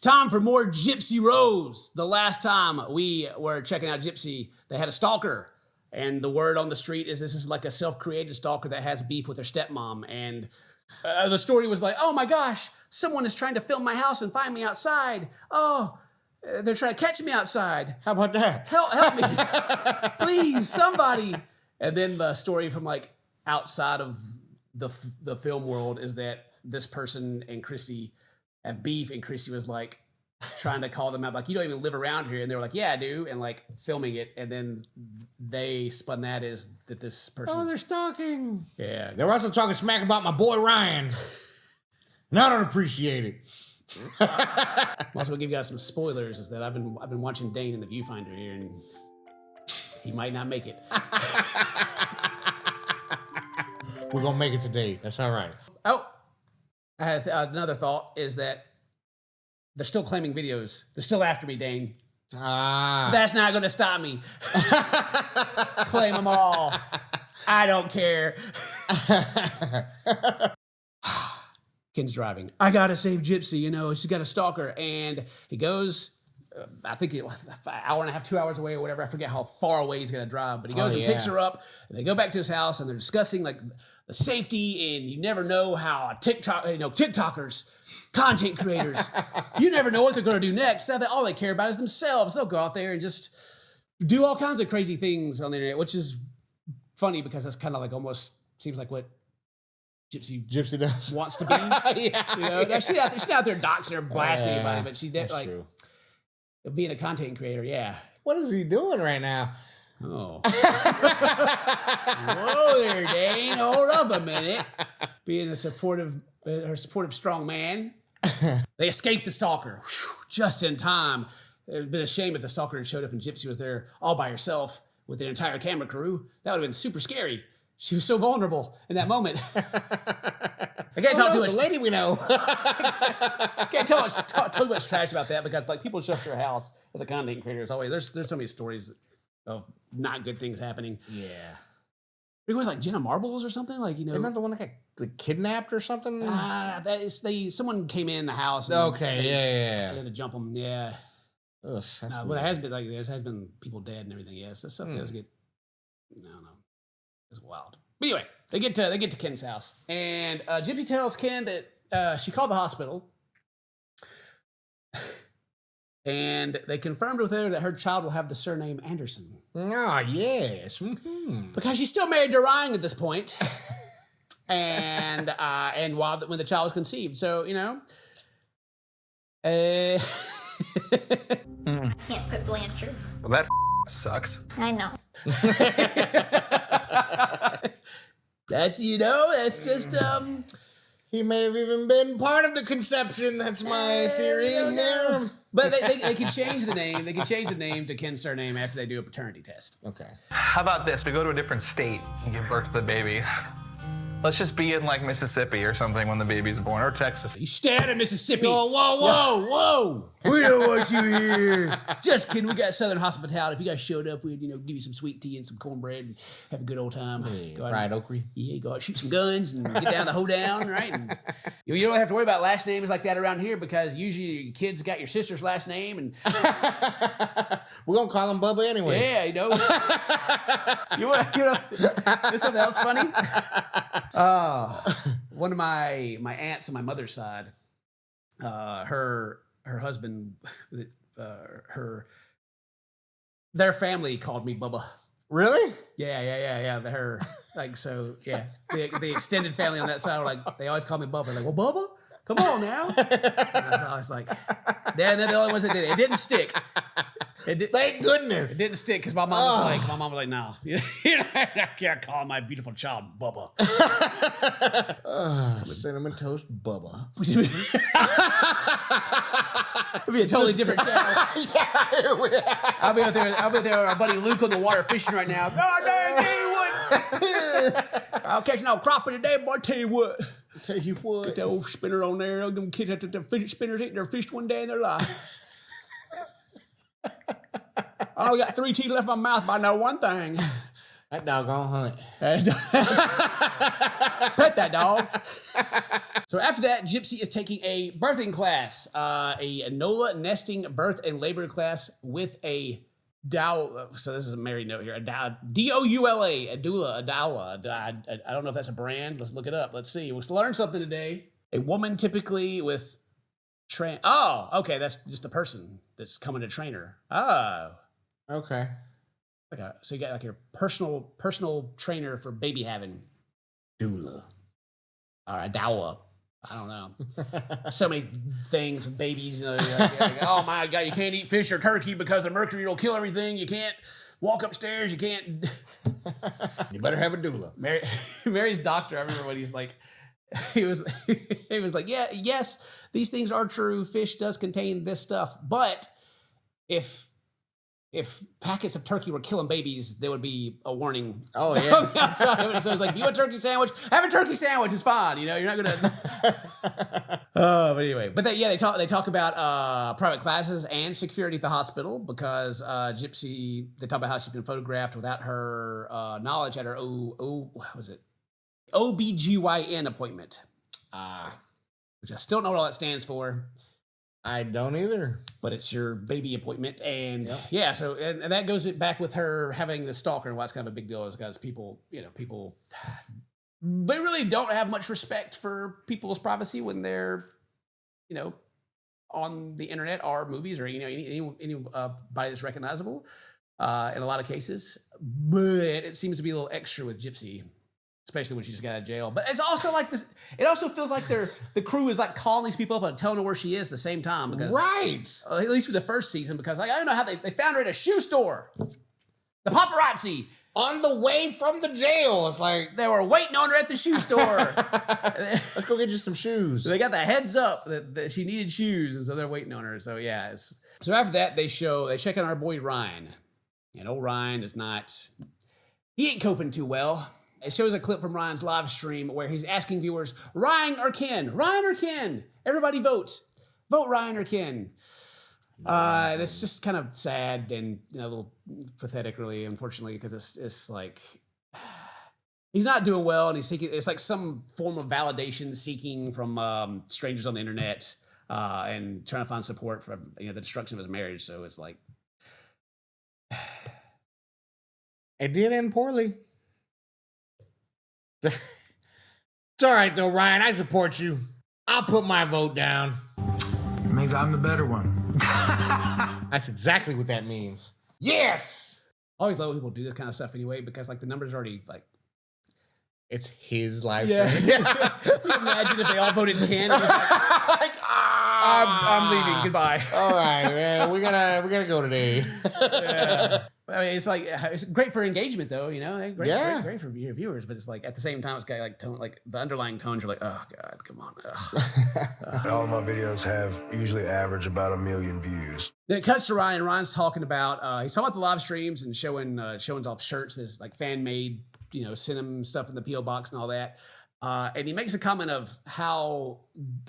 It's time for more Gypsy Rose. The last time we were checking out Gypsy, they had a stalker. And the word on the street is this is like a self-created stalker that has beef with her stepmom. And the story was like, oh my gosh, someone is trying to film my house and find me outside. Oh, they're trying to catch me outside. How about that? Help me. Please, somebody. And then the story from like outside of the film world is that this person and Christy have beef, and Christy was like trying to call them out, like, you don't even live around here. And they were like, yeah, I do. And like filming it. And then they spun that as that this person. Oh, they're stalking. Yeah. They were also talking smack about my boy Ryan. And I don't appreciate it. I'm also gonna give you guys some spoilers. Is that I've been watching Dane in the viewfinder here, and he might not make it. We're gonna make it today. That's all right. Oh, I have another thought is that they're still claiming videos. They're still after me, Dane. That's not going to stop me. Claim them all. I don't care. Ken's driving. I got to save Gypsy. You know, she's got a stalker. And he goes, I think an hour and a half, 2 hours away or whatever. I forget how far away he's going to drive. But he goes and picks her up. And they go back to his house and they're discussing like the safety. And you never know how TikTokers, content creators, you never know what they're going to do next. Now all they care about is themselves. They'll go out there and just do all kinds of crazy things on the internet, which is funny because that's kind of like almost seems like what Gypsy does wants to be. Yeah, you know? She's out there doxing or blasting anybody, but she's like true. Being a content creator. Yeah. What is he doing right now? Oh. Whoa there, Dane. Hold up a minute. Being a supportive strong man. They escaped the stalker. Whew, just in time. It would have been a shame if the stalker had showed up and Gypsy was there all by herself with an entire camera crew. That would have been super scary. She was so vulnerable in that moment. I can't talk too much. The lady we know. Can't talk too much trash about that because like people show up to your house as a content creator. It's always there's so many stories of not good things happening. Yeah. It was like Jenna Marbles or something, like, you know. Isn't that the one that got like, kidnapped or something? Someone came in the house. Okay, yeah. They had to jump them, yeah. Ugh, that's well, there has been people dead and everything. Yes, that stuff does get. I don't know. It's wild. But anyway, they get to Ken's house, and Gypsy tells Ken that she called the hospital, and they confirmed with her that her child will have the surname Anderson. Ah, yes. Mm-hmm. Because she's still married to Ryan at this point. and when the child was conceived. So, you know. Can't put Blanchard. Well, that sucks. I know. That's just, He may have even been part of the conception. That's my theory here. But they can change the name. They can change the name to Ken's surname after they do a paternity test. Okay. How about this? We go to a different state and give birth to the baby. Let's just be in like Mississippi or something when the baby's born, or Texas. You stay out of Mississippi. Whoa. We don't want you here. Just kidding. We got Southern hospitality. If you guys showed up, we'd give you some sweet tea and some cornbread and have a good old time. Hey, fried okra. Yeah, go out, shoot some guns and get down the hoedown, right? And you don't have to worry about last names like that around here because usually your kids got your sister's last name, and we're gonna call him Bubba anyway. Yeah, you know. There's something else funny. One of my aunts on my mother's side, her husband, their family called me Bubba. Really? Yeah. The extended family on that side were like, they always call me Bubba. Like, well, Bubba, come on now. And I was always like, they're the only ones that did it. It didn't stick. Thank goodness. It didn't stick because my mom was like, no, I can't call my beautiful child Bubba. Cinnamon Toast Bubba. It'd be a totally different channel. I'll be out there with our buddy Luke on the water fishing right now. Oh, dang, what? I'll catch no crappie today, boy. Tell you what. Get that old spinner on there. Them kids at the fidget spinners eating their fish one day in their life. I only got 3 teeth left in my mouth, but I know one thing. That dog on hunt. Pet that dog. So after that, Gypsy is taking a birthing class, a NOLA nesting birth and labor class with a doula. So this is a married note here. A D-O-U-L-A, a doula, a doula. I don't know if that's a brand. Let's look it up. Let's see. We'll learn something today. A woman typically with Oh, okay. That's just the person that's coming to train her. Oh. Okay. Okay. So you got like your personal trainer for baby having. Doula. Or a doula. I don't know. So many things with babies. You know, like, oh my God, you can't eat fish or turkey because the mercury will kill everything. You can't walk upstairs. You can't. You better have a doula. Mary's doctor, I remember when he's like, he was like, yeah, yes, these things are true. Fish does contain this stuff. But if packets of turkey were killing babies, there would be a warning. Oh, yeah. Outside of it. So it's like, you want a turkey sandwich? Have a turkey sandwich. It's fine. You know, you're not going to. But anyway, but they talk about private classes and security at the hospital because Gypsy, they talk about how she's been photographed without her knowledge at her what was it? OBGYN appointment. Which I still don't know what all that stands for. I don't either. But it's your baby appointment. And yeah, so and that goes back with her having the stalker and why it's kind of a big deal is because people, they really don't have much respect for people's privacy when they're, on the internet or movies or, anybody that's recognizable in a lot of cases. But it seems to be a little extra with Gypsy. Especially when she just got out of jail. But it's also like this, it also feels like the crew is like calling these people up and telling them where she is at the same time. Because, right. At least for the first season, because I don't know how they found her at a shoe store. The paparazzi. On the way from the jail. It's like, they were waiting on her at the shoe store. Let's go get you some shoes. They got the heads up that she needed shoes. And so they're waiting on her. So yeah. So after that, they check on our boy Ryan. And old Ryan he ain't coping too well. It shows a clip from Ryan's live stream where he's asking viewers, Ryan or Ken? Ryan or Ken? Everybody votes. Vote Ryan or Ken. And it's just kind of sad and a little pathetic, really, unfortunately, because it's like he's not doing well, and he's seeking. It's like some form of validation seeking from strangers on the internet and trying to find support for the destruction of his marriage. So it's like it did end poorly. It's all right, though, Ryan. I support you. I'll put my vote down. It means I'm the better one. That's exactly what that means. Yes! I always love when people do this kind of stuff anyway, because like the numbers are already like. It's his life. Yeah. Imagine if they all voted Ken. And like, I'm leaving. Goodbye. All right, man. We gotta go today. Yeah. I mean, it's great for engagement, though. Great for your viewers. But it's like at the same time, it's got like tone, like the underlying tones are like, oh God, come on. All my videos have usually average about 1 million views. Then it cuts to Ryan. Ryan's talking about the live streams and showing off shirts. There's like fan made, cinnamon stuff in the PO box and all that. And he makes a comment of how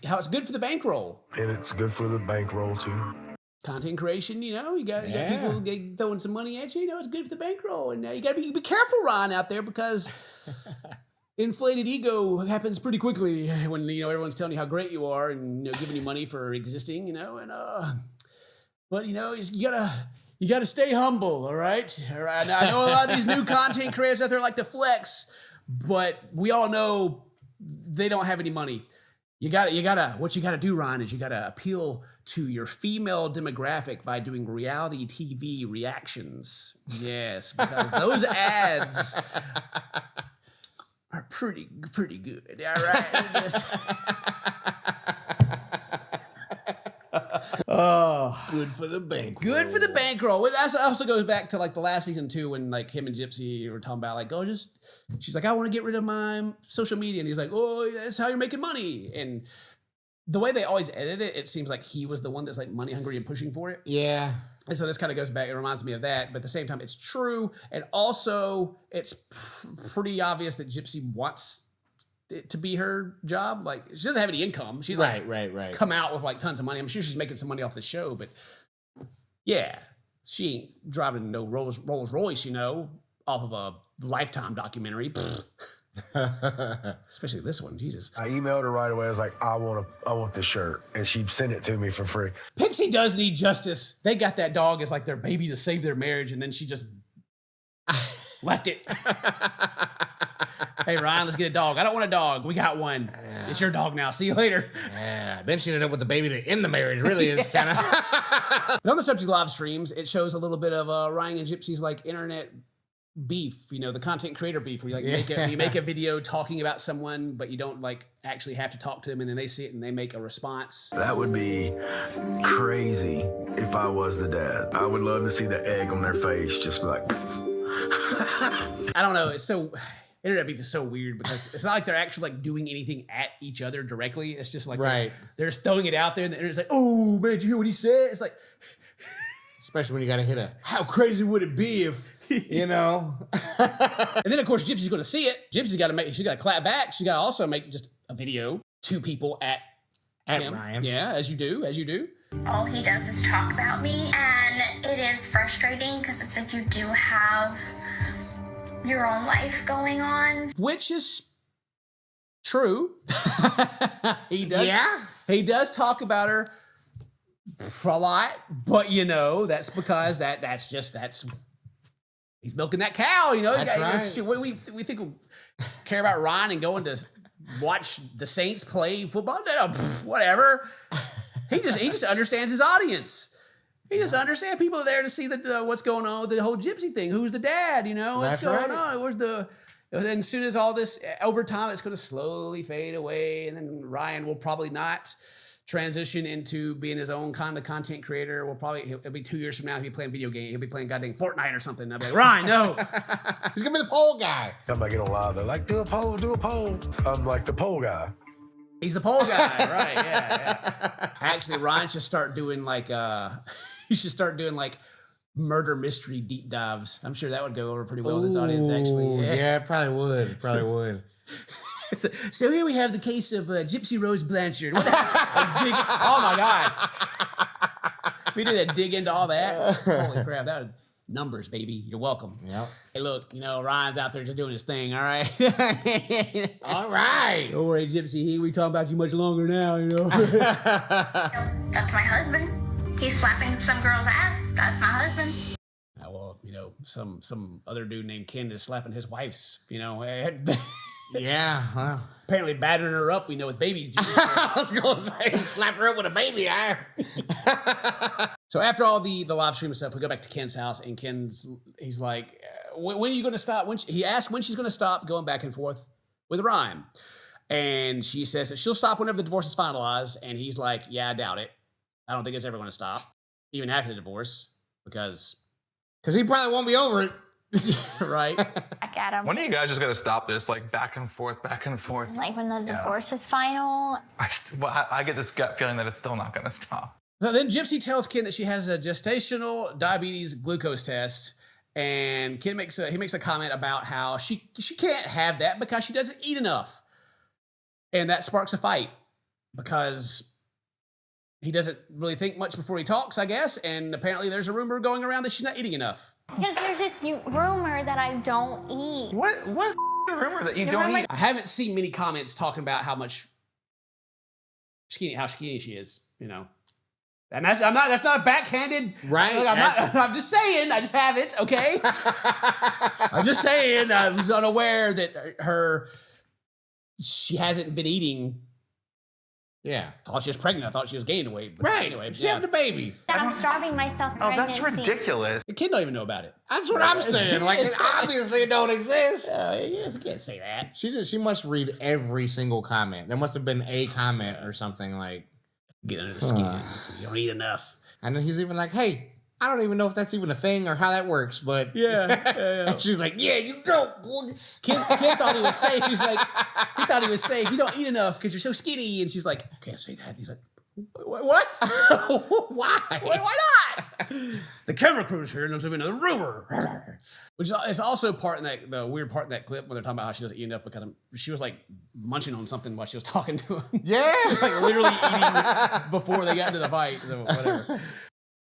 it's good for the bankroll. And it's good for the bankroll too. Content creation, you got people throwing some money at you. It's good for the bankroll, and you got to be careful, Ryan, out there, because inflated ego happens pretty quickly when everyone's telling you how great you are and giving you money for existing, but you gotta stay humble, all right. All right. Now, I know a lot of these new content creators out there like to flex, but we all know they don't have any money. What you gotta do, Ryan, is you gotta appeal to your female demographic by doing reality TV reactions. Yes, because those ads are pretty good. All right. Oh, good for the bankroll. Good for the bankroll. That also goes back to like the last season too, when like him and Gypsy were talking about like, she's like, I want to get rid of my social media, and he's like, oh, that's how you're making money. And the way they always edit it, it seems like he was the one that's like money hungry and pushing for it. Yeah. And so this kind of goes back. It reminds me of that, but at the same time, it's true, and also it's pretty obvious that Gypsy wants it to be her job. Like she doesn't have any income. She right. come out with like tons of money. I'm sure she's making some money off the show, but yeah, she ain't driving no Rolls Royce, off of a Lifetime documentary. Especially this one, Jesus. I emailed her right away. I was like, I want this shirt. And she sent it to me for free. Pixie does need justice. They got that dog as like their baby to save their marriage, and then she just left it. Hey, Ryan, let's get a dog. I don't want a dog. We got one. It's your dog now. See you later. Yeah, then she ended up with the baby to end the marriage. Really is kind of. But on the subject of live streams, it shows a little bit of Ryan and Gypsy's like internet beef, you know, the content creator beef, where you like you make a video talking about someone, but you don't like actually have to talk to them, and then they see it and they make a response. That would be crazy if I was the dad. I would love to see the egg on their face, just be like. I don't know. It's so internet beef is so weird because it's not like they're actually like doing anything at each other directly. It's just like they're just throwing it out there, and the internet's like, "Oh man, did you hear what he said?" It's like, especially when you got to hit a. How crazy would it be if you know? And then of course Gypsy's going to see it. Gypsy's got to she's got to clap back. She's got to also make just a video to people at him. Ryan. Yeah, as you do. All he does is talk about me, and it is frustrating because it's like you do have your own life going on. Which is true. He does. Yeah. He does talk about her a lot, but you know, that's because that's he's milking that cow, you know. That's right. We think we care about Ryan and going to watch the Saints play football. No, whatever. He just understands his audience. He just understands people are there to see what's going on with the whole Gypsy thing. Who's the dad? You know, what's going on? Where's the? And as soon as all this over time, it's going to slowly fade away, and then Ryan will probably not transition into being his own kind of content creator. It'll be 2 years from now. He'll be playing video game. He'll be playing goddamn Fortnite or something. And I'll be like, Ryan, no. He's gonna be the pole guy. Time I get on live, they're like, do a poll. I'm like the poll guy. He's the pole guy, right? Yeah. Actually, Ryan should start doing like murder mystery deep dives. I'm sure that would go over pretty well with his audience. Actually, yeah, it probably would. So here we have the case of Gypsy Rose Blanchard. What the hell? Oh my God! If we did a dig into all that, holy crap! That was numbers, baby. You're welcome. Yep. Hey, look, you know Ryan's out there just doing his thing. All right. All right. Don't worry, Gypsy. We talking about you much longer now. You know. That's my husband. He's slapping some girl's ass. That's my husband. Well, you know, some other dude named Ken is slapping his wife's. You know. Yeah. Well. Apparently battering her up, we know, with babies. I was going to say, slap her up with a baby. So after all the live stream stuff, we go back to Ken's house, and he's like, when are you going to stop? He asks when she's going to stop going back and forth with Ryan. And she says that she'll stop whenever the divorce is finalized. And he's like, yeah, I doubt it. I don't think it's ever going to stop, even after the divorce, because he probably won't be over it. Right. Back at him. When are you guys just gonna stop this, like back and forth? Like when the divorce is final. I get this gut feeling that it's still not gonna stop. So then Gypsy tells Ken that she has a gestational diabetes glucose test, and Ken makes a comment about how she can't have that because she doesn't eat enough, and that sparks a fight because he doesn't really think much before he talks, I guess, and apparently there's a rumor going around that she's not eating enough. Because there's this rumor that I don't eat. What rumor that you don't eat? I haven't seen many comments talking about how skinny she is, you know. And that's not backhanded. Right. Look, I'm just saying, I just haven't, okay? I'm just saying I was unaware that she hasn't been eating. Yeah. I thought she was pregnant. I thought she was gaining weight. But right. Anyway, She had the baby. I'm starving myself. Oh, that's ridiculous. The kid don't even know about it. That's what I'm saying. Like, it obviously don't exist. Yes, you can't say that. She must read every single comment. There must have been a comment or something like, Get under the skin. You don't eat enough. and then he's even like, hey, I don't even know if that's even a thing or how that works, but Yeah. and she's like, yeah, you don't. Kid thought he was safe. He thought he was safe. You don't eat enough because you're so skinny. And she's like, I can't say that. And he's like, what? Why? Why not? The camera crew's here and there's been another rumor. Which is also the weird part in that clip when they're talking about how she doesn't eat enough because she was like munching on something while she was talking to him. Yeah. She was like literally eating before they got into the fight. So whatever.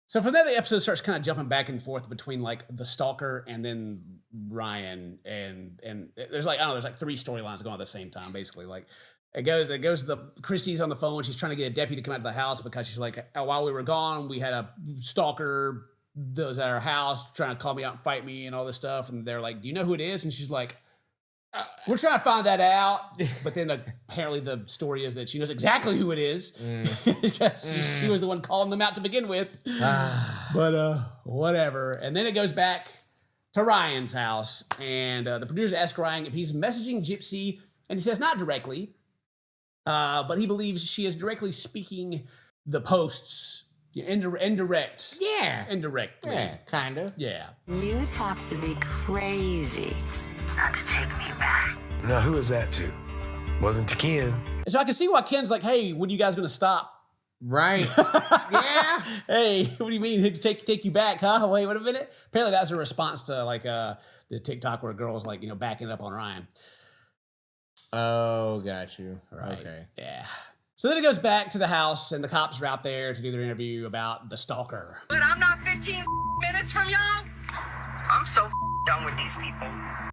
So from there, the episode starts kind of jumping back and forth between like the stalker and then Ryan, and there's like, I don't know, there's like 3 storylines going at the same time, basically. Like it goes to Christy's on the phone. She's trying to get a deputy to come out to the house because she's like, while we were gone, we had a stalker that was at our house trying to call me out and fight me and all this stuff. And they're like, do you know who it is? And she's like, we're trying to find that out. But then apparently the story is that she knows exactly who it is because she was the one calling them out to begin with. But whatever. And then it goes back to Ryan's house, and the producer asks Ryan if he's messaging Gypsy, and he says not directly, but he believes she is directly speaking the posts. Indirect. Yeah. Indirectly. Yeah, kind of. Yeah. You have to be crazy not to take me back. Now, who is that to? Wasn't to Ken. So I can see why Ken's like, hey, when are you guys going to stop? Right. Yeah. Hey, what do you mean take you back, huh? Wait a minute. Apparently that was a response to like the TikTok where a girl was like, backing up on Ryan. Oh, got you. Right. Okay. Yeah. So then it goes back to the house, and the cops are out there to do their interview about the stalker. But I'm not 15 minutes from y'all. I'm so done with these people.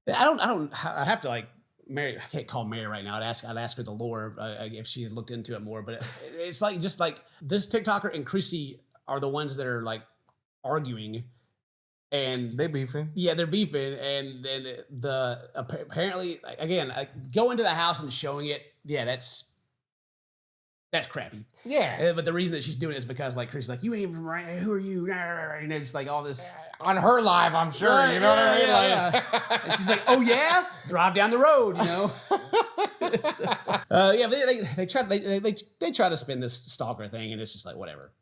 I have to like Mary. I can't call Mary right now. I'd ask her the lore if she had looked into it more. But it's like just like this TikToker and Chrissy are the ones that are like arguing, and They beefing. yeah, they're beefing, and then apparently again go into the house and showing it. Yeah, that's crappy. Yeah. But the reason that she's doing it is because like Chrissy's like, you ain't from right. Who are you? It's like all this. On her live, I'm sure. You know what I mean? Yeah. And she's like, oh yeah, drive down the road, So it's like, but they try to spin this stalker thing, and it's just like whatever.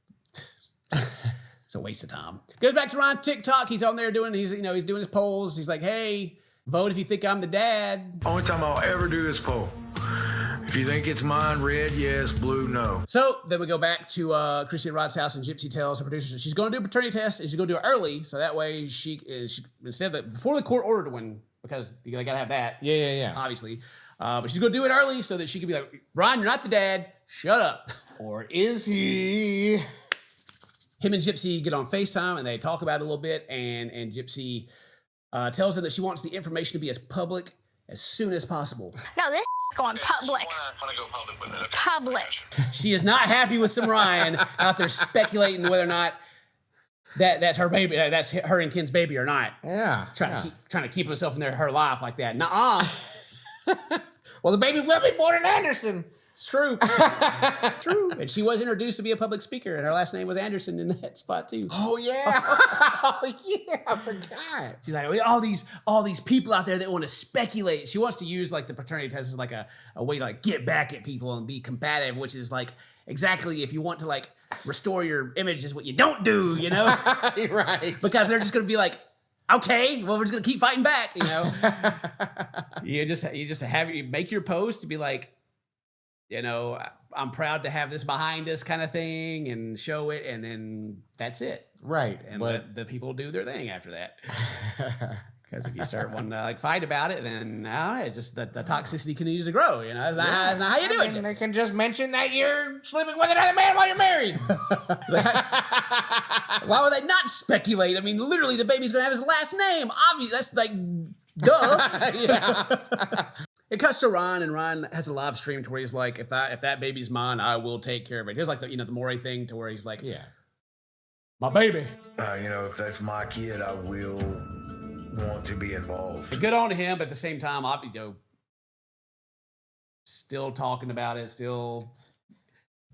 It's a waste of time. Goes back to Ryan TikTok. He's on there doing his polls. He's like, hey, vote if you think I'm the dad. Only time I'll ever do this poll. If you think it's mine, red, yes, blue, no. So then we go back to Chrissy and Rod's house, and Gypsy tells her producer she's going to do a paternity test, and she's going to do it early, so that way she instead of before the court order to win, because they got to have that. Yeah. Obviously. But she's going to do it early so that she can be like, Ryan, you're not the dad. Shut up. Or is he? Him and Gypsy get on FaceTime, and they talk about it a little bit, and Gypsy tells them that she wants the information to be as public as soon as possible. No, this going public. I want to go public with it. Okay. Public. She is not happy with some Ryan out there speculating whether or not that's her baby, that's her and Ken's baby or not. Yeah. Trying to keep himself in her life like that. Nuh-uh. Well, the baby will be born in Anderson. It's true. True. And she was introduced to be a public speaker, and her last name was Anderson in that spot too. Oh yeah. Oh yeah. I forgot. She's like, all these people out there that want to speculate. She wants to use like the paternity test as like a way to like get back at people and be combative, which is like exactly if you want to like restore your image is what you don't do, Right. Because they're just gonna be like, okay, well we're just gonna keep fighting back, You just have you make your post to be like, I'm proud to have this behind us kind of thing and show it, and then that's it. Right. And let the people do their thing after that. Because if you start wanting to like fight about it, then it's just the toxicity continues to grow. It's not how you do it. They can just mention that you're sleeping with another man while you're married. Why would they not speculate? I mean, literally, the baby's gonna have his last name. Obviously, that's like, duh. Yeah. It cuts to Ron, and Ron has a live stream to where he's like, if that baby's mine, I will take care of it. Here's like the Maury thing to where he's like, Yeah. My baby. If that's my kid, I will want to be involved. Good on him, but at the same time, still talking about it, still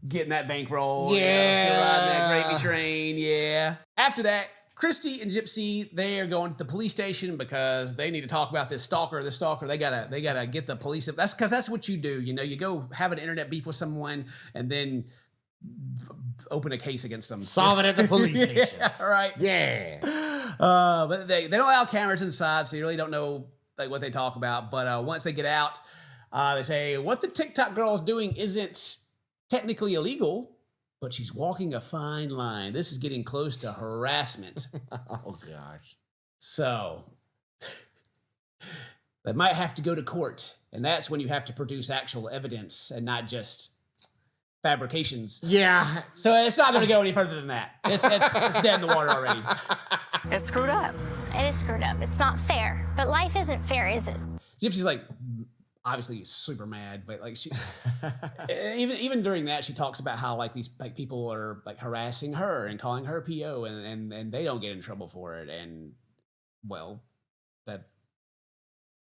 getting that bankroll. Yeah. Still riding that gravy train. Yeah. After that, Christy and Gypsy, they are going to the police station because they need to talk about this stalker. They gotta get the police. That's because that's what you do. You go have an internet beef with someone and then open a case against them. Solve it at the police station. Yeah, right. Yeah. But they don't allow cameras inside, so you really don't know like what they talk about. But once they get out, they say what the TikTok girl is doing isn't technically illegal, but she's walking a fine line. This is getting close to harassment. Oh, gosh. So they might have to go to court, and that's when you have to produce actual evidence and not just fabrications. Yeah. So it's not going to go any further than that. It's dead in the water already. It's screwed up. It is screwed up. It's not fair. But life isn't fair, is it? Gypsy's like obviously super mad, but like she even during that she talks about how like these like people are like harassing her and calling her PO and they don't get in trouble for it. And well, that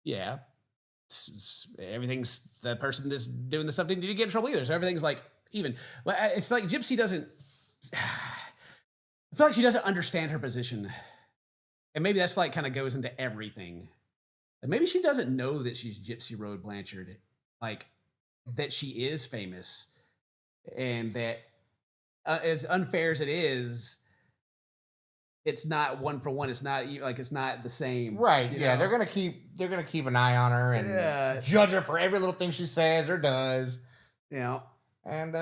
yeah. Everything's the person that's doing the stuff didn't get in trouble either. So everything's like even. It's like Gypsy doesn't. I feel like she doesn't understand her position, and maybe that's like kind of goes into everything. And maybe she doesn't know that she's Gypsy Road Blanchard, like that she is famous, and that as unfair as it is. It's not one for one. It's not like it's not the same. Right. Yeah. know? They're gonna keep an eye on her and judge her for every little thing she says or does. Yeah. And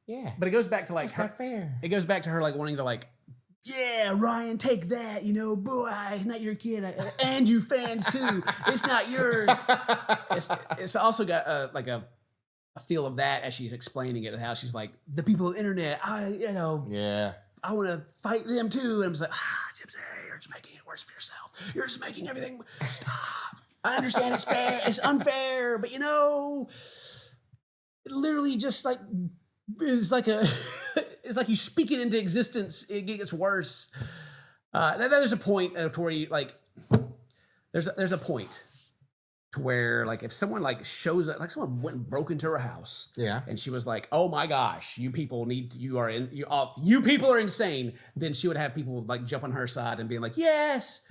yeah. But it goes back to like That's her. not fair. It goes back to her like wanting to like, yeah, Ryan, take that. You know, boy, it's not your kid, and you fans too. It's not yours. It's also got like a feel of that as she's explaining it, how she's like the people on the internet. Yeah. I want to fight them too. And I'm just like, Gypsy, you're just making it worse for yourself. You're just making everything stop. I understand it's fair, it's unfair, but it literally just like is like it's like you speak it into existence. It gets worse. There's a point to where you like. There's a point to where like if someone like shows up, like someone went and broke into her house, and she was like, "Oh my gosh, you people you people are insane." Then she would have people like jump on her side and be like, "Yes,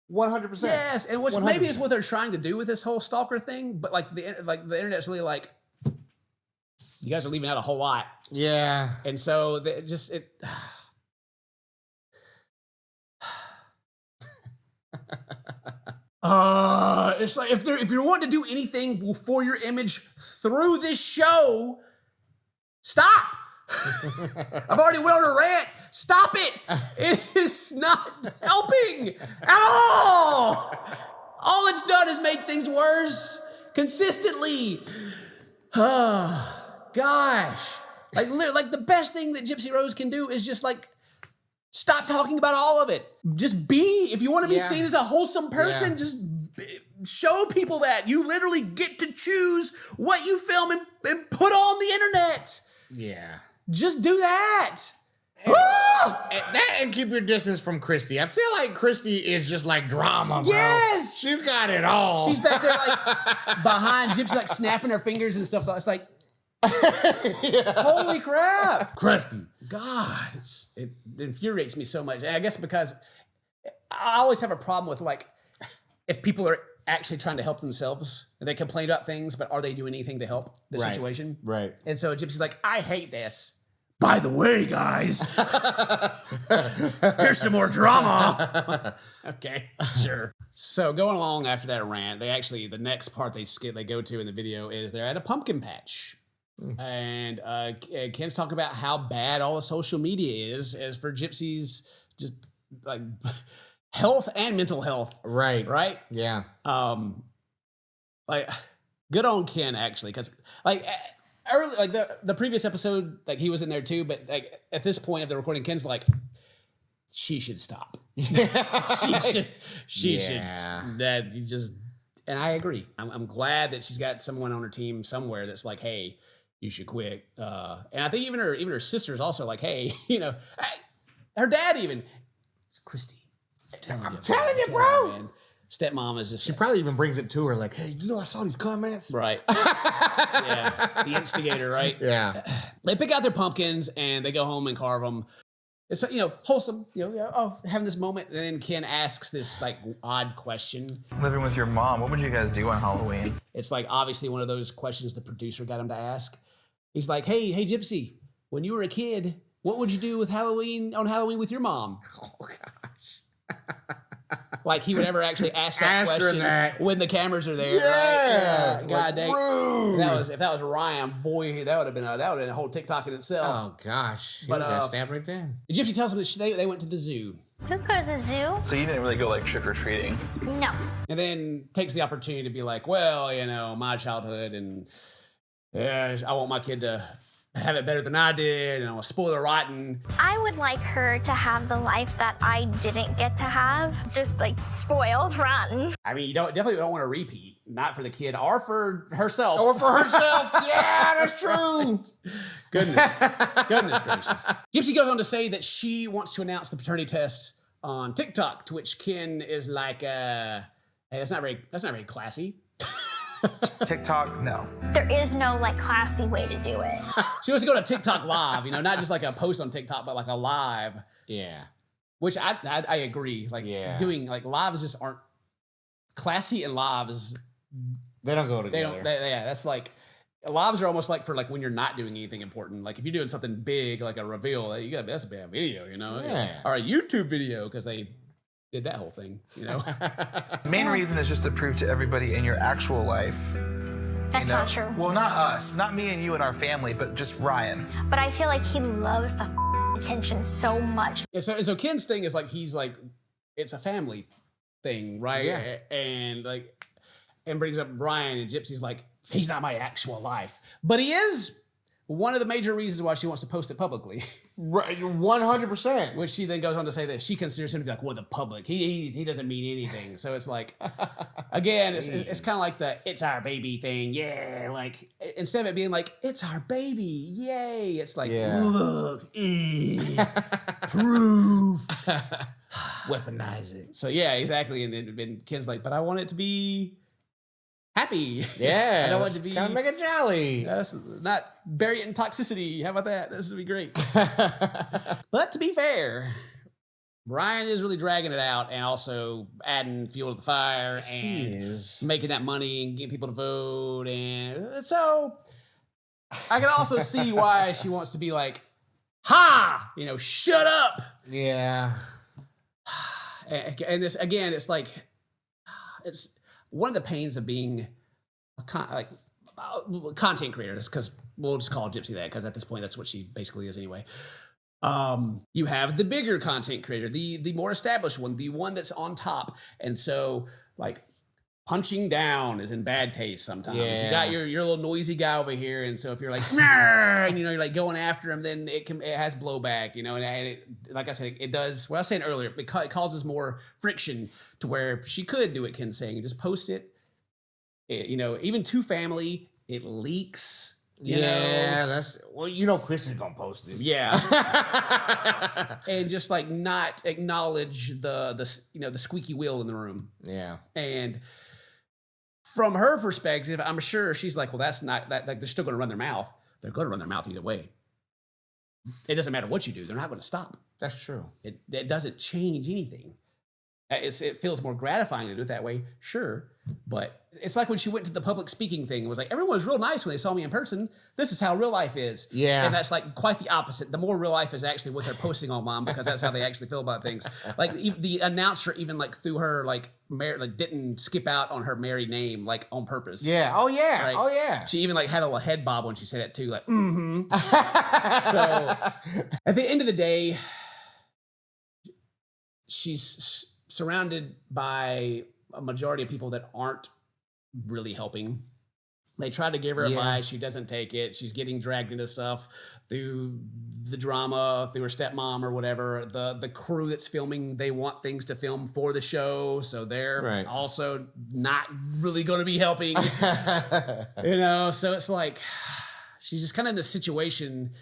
100%. yes." And what's 100%. maybe is what they're trying to do with this whole stalker thing, but like the internet's really like, you guys are leaving out a whole lot, and so it. It's like if you want to do anything for your image through this show, stop. I've already went on a rant. Stop it. It is not helping at all. All it's done is make things worse consistently. Gosh. Like the best thing that Gypsy Rose can do is just like stop talking about all of it. Just if you want to be seen as a wholesome person, just show people that. You literally get to choose what you film and put on the internet. Yeah. Just do that. And keep your distance from Christy. I feel like Christy is just like drama, bro. Yes! She's got it all. She's back there like behind Gypsy, like snapping her fingers and stuff. It's like, holy crap. Christy. God, it infuriates me so much. And I guess because I always have a problem with like, if people are actually trying to help themselves and they complain about things, but are they doing anything to help the situation? Right. And so Gypsy's like, I hate this. By the way, guys, here's some more drama. Okay, sure. So going along after that rant, the next part they go to in the video is they're at a pumpkin patch. And Ken's talking about how bad all the social media is as for Gypsy's just like health and mental health. Right. Yeah. Like good on Ken actually, because like early, like the previous episode, like he was in there too, but like at this point of the recording, Ken's like, she should stop. she should. That you just, and I agree. I'm glad that she's got someone on her team somewhere that's like, hey, you should quit. And I think even her sister's also like, hey, her dad even. It's Christy. I'm telling you, bro. Man. Stepmom is just. She probably even brings it to her like, hey, I saw these comments. Right. Yeah. The instigator, right? Yeah. They pick out their pumpkins and they go home and carve them. It's, wholesome, having this moment. And then Ken asks this like odd question. Living with your mom, what would you guys do on Halloween? It's like obviously one of those questions the producer got him to ask. He's like, hey, Gypsy, when you were a kid, what would you do with on Halloween with your mom? Oh, gosh. Like he would ever actually ask that question when the cameras are there. Yeah. Right? God dang. Rude. If that was Ryan, boy, that would have been a whole TikTok in itself. Oh gosh. But got stabbed right then. Gypsy tells him that they went to the zoo. Who go to the zoo? So you didn't really go like trick-or-treating? No. And then takes the opportunity to be like, well, my childhood and yeah, I want my kid to have it better than I did, and I want to spoil her rotten. I would like her to have the life that I didn't get to have, just like spoiled, rotten. I mean, you definitely don't want to repeat, not for the kid or for herself. Or for herself. Yeah, that's true. Goodness gracious. Gypsy goes on to say that she wants to announce the paternity test on TikTok, to which Ken is like, hey, that's not very classy. TikTok, no. There is no like classy way to do it. She wants to go to TikTok live, not just like a post on TikTok, but like a live. Yeah. Which I agree. Like doing like lives just aren't classy, and lives They don't go together. that's like lives are almost like for like when you're not doing anything important. Like if you're doing something big, like a reveal, that's a bad video, Yeah. or a YouTube video because they did that whole thing, The main reason is just to prove to everybody in your actual life. That's not true. Well, not us, not me and you and our family, but just Ryan. But I feel like he loves the attention so much. And so Ken's thing is like he's like it's a family thing, right? Yeah. And brings up Brian, and Gypsy's like, he's not my actual life, but he is one of the major reasons why she wants to post it publicly. Right, 100%. Which she then goes on to say that she considers him to be like, well, the public. He doesn't mean anything. So it's like, again, it's kind of like the it's our baby thing. Yeah, like instead of it being like, it's our baby, yay, it's like, look, proof. Weaponize it. So yeah, exactly. And Ken's like, but I want it to be happy. Yeah. I don't want it to be kind of make it jolly. That's not bury it in toxicity. How about that? This would be great. But to be fair, Brian is really dragging it out and also adding fuel to the fire and making that money and getting people to vote. And so I can also see why she wants to be like, ha, shut up. Yeah. And this, again, it's like, it's one of the pains of being a content creator, because we'll just call Gypsy that, because at this point, that's what she basically is anyway. You have the bigger content creator, the more established one, the one that's on top. And so like punching down is in bad taste sometimes. Yeah. You got your little noisy guy over here. And so if you're like, nah, and you're like going after him, then it has blowback, and it, like I said, it does, what I was saying earlier, it causes more friction to where she could do what Ken's saying and just post it. Even to family, it leaks. That's Kristen's gonna post it. Yeah. And just like not acknowledge the squeaky wheel in the room. Yeah. And from her perspective, I'm sure she's like, well, that's not that, like, they're still going to run their mouth. They're going to run their mouth either way. It doesn't matter what you do. They're not going to stop. That's true. It doesn't change anything. It feels more gratifying to do it that way, sure. But it's like when she went to the public speaking thing. It was like, everyone was real nice when they saw me in person. This is how real life is. Yeah. And that's like quite the opposite. The more real life is actually what they're posting online, because that's how they actually feel about things. Like the announcer even like threw her like didn't skip out on her married name like on purpose. Yeah. Oh yeah. Right? Oh yeah. She even like had a little head bob when she said it too. Like, mm-hmm. So at the end of the day, she's surrounded by a majority of people that aren't really helping. They try to give her advice. She doesn't take it. She's getting dragged into stuff through the drama, through her stepmom or whatever. The crew that's filming, they want things to film for the show. So they're also not really going to be helping, so it's like, she's just kind of in this situation.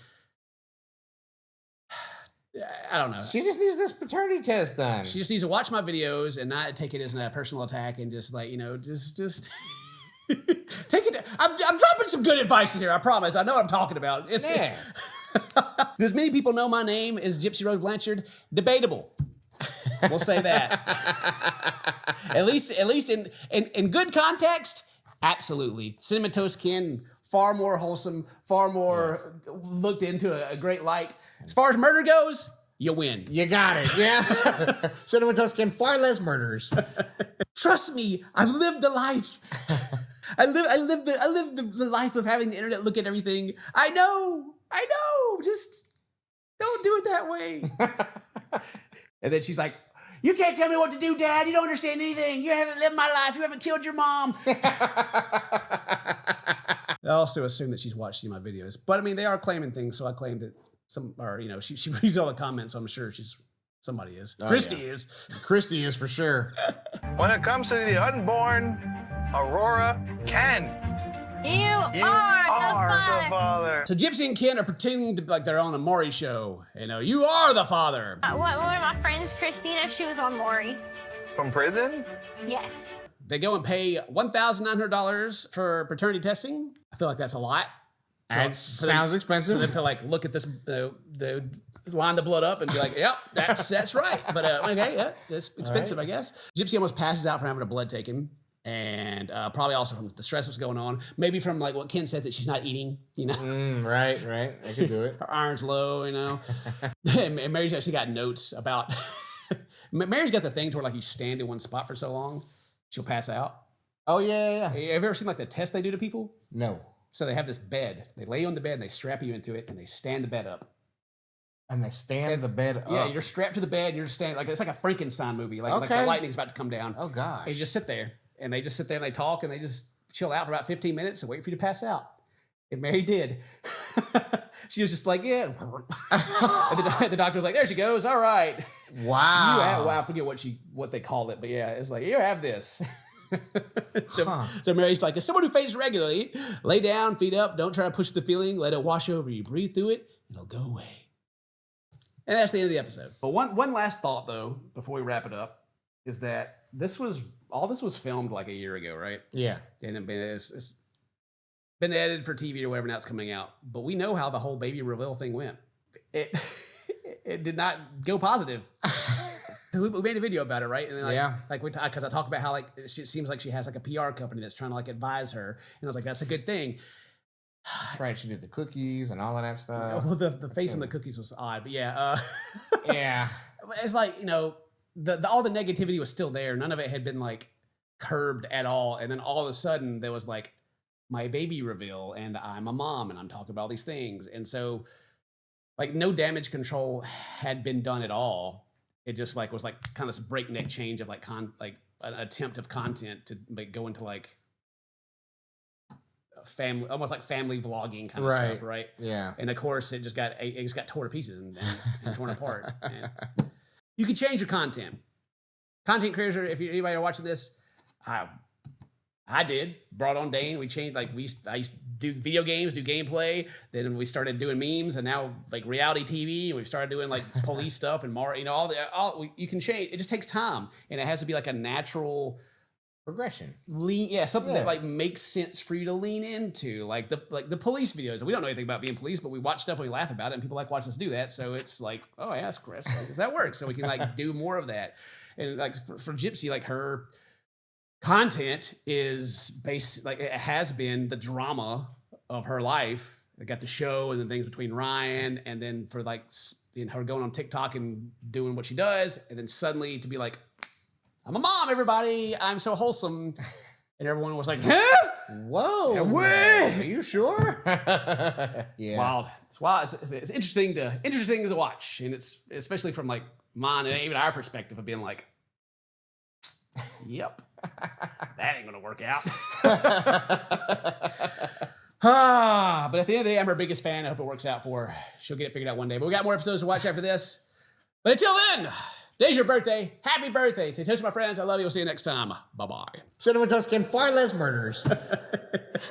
I don't know. She just needs this paternity test done. She just needs to watch my videos and not take it as a personal attack, and just like, just take it. I'm dropping some good advice in here. I promise. I know what I'm talking about. Does many people know my name is Gypsy Rose Blanchard? Debatable. We'll say that. at least in good context, absolutely. CinnamonToastKen, far more wholesome, far more looked into a great light. As far as murder goes, you win. You got it. Yeah. CinnamonToastKen, far less murders. Trust me, I've lived the life. I lived the life of having the internet look at everything. I know. Just don't do it that way. And then she's like, you can't tell me what to do, Dad. You don't understand anything. You haven't lived my life. You haven't killed your mom. also assume that she's watched my videos. But I mean, they are claiming things, so I claim that she reads all the comments, so I'm sure somebody is. Christy is. Christy is for sure. When it comes to the unborn, Aurora Ken. You are the father. So Gypsy and Ken are pretending to like they're on a Maury show. You are the father. One of my friends, Christina, she was on Maury. From prison? Yes. They go and pay $1,900 for paternity testing. I feel like that's a lot. That sounds expensive. For them to like look at this, line the blood up and be like, yep, that's right. But okay, yeah, it's expensive, I guess. Gypsy almost passes out from having a blood taken. And probably also from the stress that's going on. Maybe from like what Ken said that she's not eating, Right. I could do it. Her iron's low, And Mary's actually got notes about... Mary's got the thing to where like you stand in one spot for so long, she'll pass out. Oh, yeah. Have you ever seen like the test they do to people? No. So they have this bed. They lay you on the bed, and they strap you into it, and they stand the bed up. And they stand the bed up. Yeah, you're strapped to the bed, and you're just standing... Like, it's like a Frankenstein movie. Like the lightning's about to come down. Oh, gosh. And you just sit there. And they just sit there and they talk and they just chill out for about 15 minutes and wait for you to pass out. And Mary did. She was just like, yeah. And the doctor was like, there she goes. All right. Wow. I forget what they called it, but yeah, it's like, you have this. So Mary's like, as someone who faints regularly, lay down, feet up, don't try to push the feeling, let it wash over you. Breathe through it, and it'll go away. And that's the end of the episode. But one last thought, though, before we wrap it up, is that all this was filmed like a year ago, right? Yeah. And it's been edited for TV or whatever, now it's coming out. But we know how the whole baby reveal thing went. It did not go positive. We made a video about it, right? And then because I talk about how like it seems like she has like a PR company that's trying to like advise her, and I was like, that's a good thing. That's right. She did the cookies and all of that stuff. Well, the face on the cookies was odd, but yeah, yeah. It's like all the negativity was still there. None of it had been like curbed at all. And then all of a sudden there was like my baby reveal and I'm a mom and I'm talking about all these things. And so like no damage control had been done at all. It just like was like kind of this breakneck change of like an attempt of content to go into like family, almost like family vlogging kind of stuff. Right. Yeah. And of course it just got torn to pieces and torn apart. And you can change your content. Content creators, if anybody are watching this, I did. Brought on Dane. We changed, I used to do video games, do gameplay. Then we started doing memes, and now like reality TV. And we've started doing like police stuff and more. You can change. It just takes time, and it has to be like a natural progression. Something that like makes sense for you to lean into, like the police videos. We don't know anything about being police, but we watch stuff and we laugh about it, and people like watch us do that. So it's like, oh yeah, that's Chris. That works. So we can like do more of that. And like for Gypsy, like her content is based, like it has been the drama of her life. They got the show and then things between Ryan, and then for like her going on TikTok and doing what she does, and then suddenly to be like, I'm a mom, everybody. I'm so wholesome. And everyone was like, huh? Whoa. Are you sure? Yeah. It's wild. It's wild. It's interesting to watch. And it's especially from like mine and even our perspective of being like, yep, that ain't going to work out. But at the end of the day, I'm her biggest fan. I hope it works out for her. She'll get it figured out one day. But we got more episodes to watch after this. But until then, today's your birthday. Happy birthday. Say toast to my friends. I love you. We'll see you next time. Bye-bye. CinnamonToastKen, far less murders.